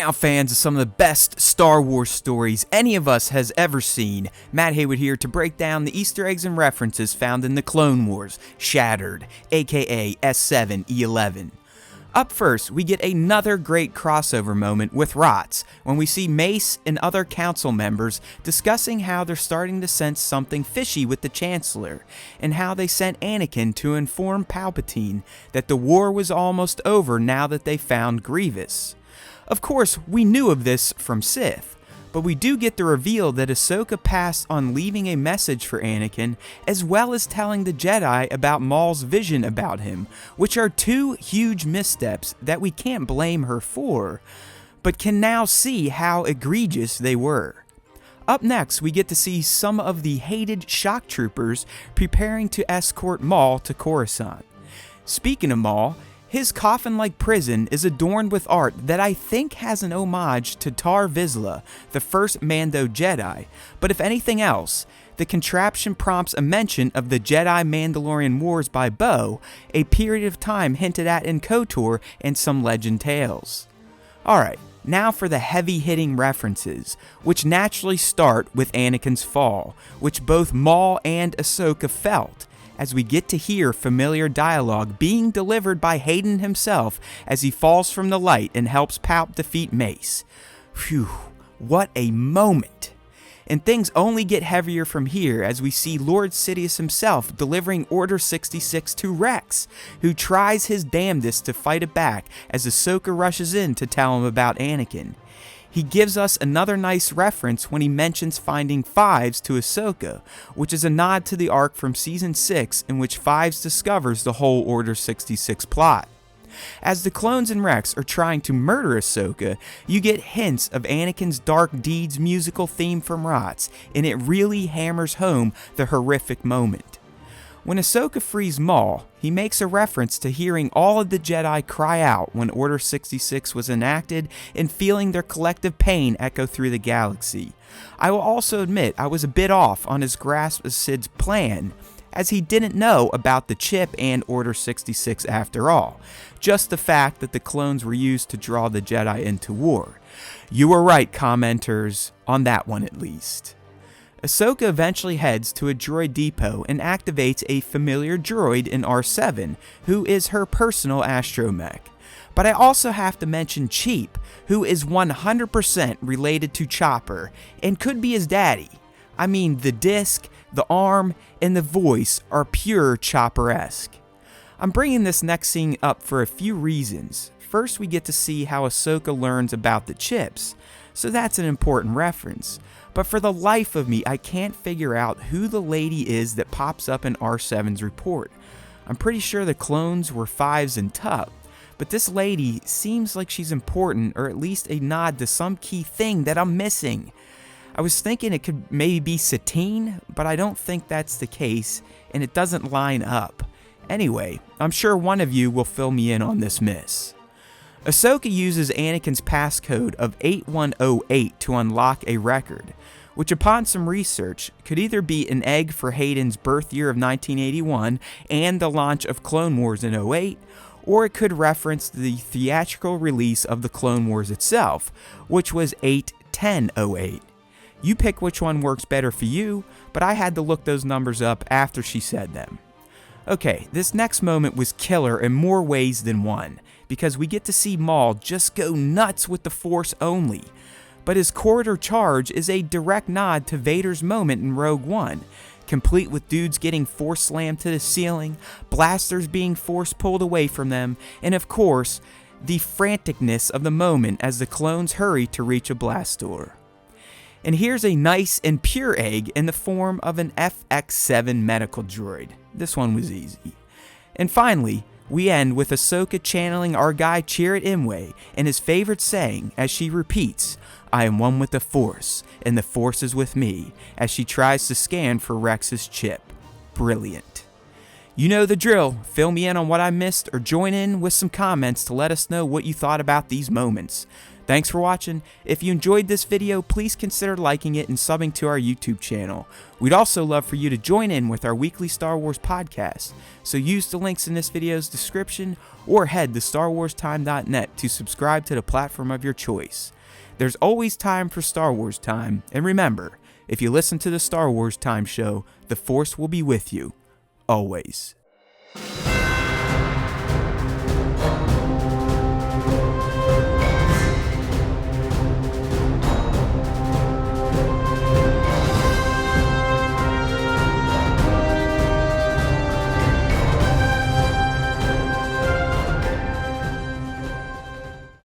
now, fans of some of the best Star Wars stories any of us has ever seen, Matt Heywood here to break down the Easter eggs and references found in the Clone Wars Shattered, aka S7-E11. Up first, we get another great crossover moment with Rots, when we see Mace and other council members discussing how they're starting to sense something fishy with the Chancellor, and how they sent Anakin to inform Palpatine that the war was almost over now that they found Grievous. Of course, we knew of this from Sith, but we do get the reveal that Ahsoka passed on leaving a message for Anakin, as well as telling the Jedi about Maul's vision about him, which are two huge missteps that we can't blame her for, but can now see how egregious they were. Up next, we get to see some of the hated shock troopers preparing to escort Maul to Coruscant. Speaking of Maul, his coffin-like prison is adorned with art that I think has an homage to Tar Vizsla, the first Mando Jedi, but if anything else, the contraption prompts a mention of the Jedi-Mandalorian Wars by Bo, a period of time hinted at in KOTOR and some legend tales. Alright, now for the heavy-hitting references, which naturally start with Anakin's fall, which both Maul and Ahsoka felt, as we get to hear familiar dialogue being delivered by Hayden himself as he falls from the light and helps Palp defeat Mace. Phew, what a moment! And things only get heavier from here as we see Lord Sidious himself delivering Order 66 to Rex, who tries his damnedest to fight it back as Ahsoka rushes in to tell him about Anakin. He gives us another nice reference when he mentions finding Fives to Ahsoka, which is a nod to the arc from Season 6 in which Fives discovers the whole Order 66 plot. As the clones and Rex are trying to murder Ahsoka, you get hints of Anakin's Dark Deeds musical theme from Rots, and it really hammers home the horrific moment. When Ahsoka frees Maul, he makes a reference to hearing all of the Jedi cry out when Order 66 was enacted and feeling their collective pain echo through the galaxy. I will also admit I was a bit off on his grasp of Sid's plan, as he didn't know about the chip and Order 66 after all, just the fact that the clones were used to draw the Jedi into war. You were right, commenters, on that one at least. Ahsoka eventually heads to a droid depot and activates a familiar droid in R7, who is her personal astromech. But I also have to mention Cheap, who is 100% related to Chopper, and could be his daddy. I mean, the disc, the arm, and the voice are pure Chopper-esque. I'm bringing this next scene up for a few reasons. First, we get to see how Ahsoka learns about the chips, so that's an important reference. But for the life of me, I can't figure out who the lady is that pops up in R7's report. I'm pretty sure the clones were Fives and Tup, but this lady seems like she's important, or at least a nod to some key thing that I'm missing. I was thinking it could maybe be Satine, but I don't think that's the case, and it doesn't line up. Anyway, I'm sure one of you will fill me in on this miss. Ahsoka uses Anakin's passcode of 8108 to unlock a record, which upon some research could either be an egg for Hayden's birth year of 1981 and the launch of Clone Wars in 08, or it could reference the theatrical release of the Clone Wars itself, which was 8/10/08. You pick which one works better for you, but I had to look those numbers up after she said them. Okay, this next moment was killer in more ways than one, because we get to see Maul just go nuts with the Force only. But his corridor charge is a direct nod to Vader's moment in Rogue One, complete with dudes getting Force slammed to the ceiling, blasters being Force pulled away from them, and of course, the franticness of the moment as the clones hurry to reach a blast door. And here's a nice and pure egg in the form of an FX7 medical droid. This one was easy. And finally, we end with Ahsoka channeling our guy Chirrut Imwe and his favorite saying as she repeats, "I am one with the Force, and the Force is with me," as she tries to scan for Rex's chip. Brilliant. You know the drill. Fill me in on what I missed or join in with some comments to let us know what you thought about these moments. Thanks for watching. If you enjoyed this video, please consider liking it and subbing to our YouTube channel. We'd also love for you to join in with our weekly Star Wars podcast. So use the links in this video's description or head to StarWarsTime.net to subscribe to the platform of your choice. There's always time for Star Wars time, and remember, if you listen to the Star Wars Time Show, the Force will be with you, always.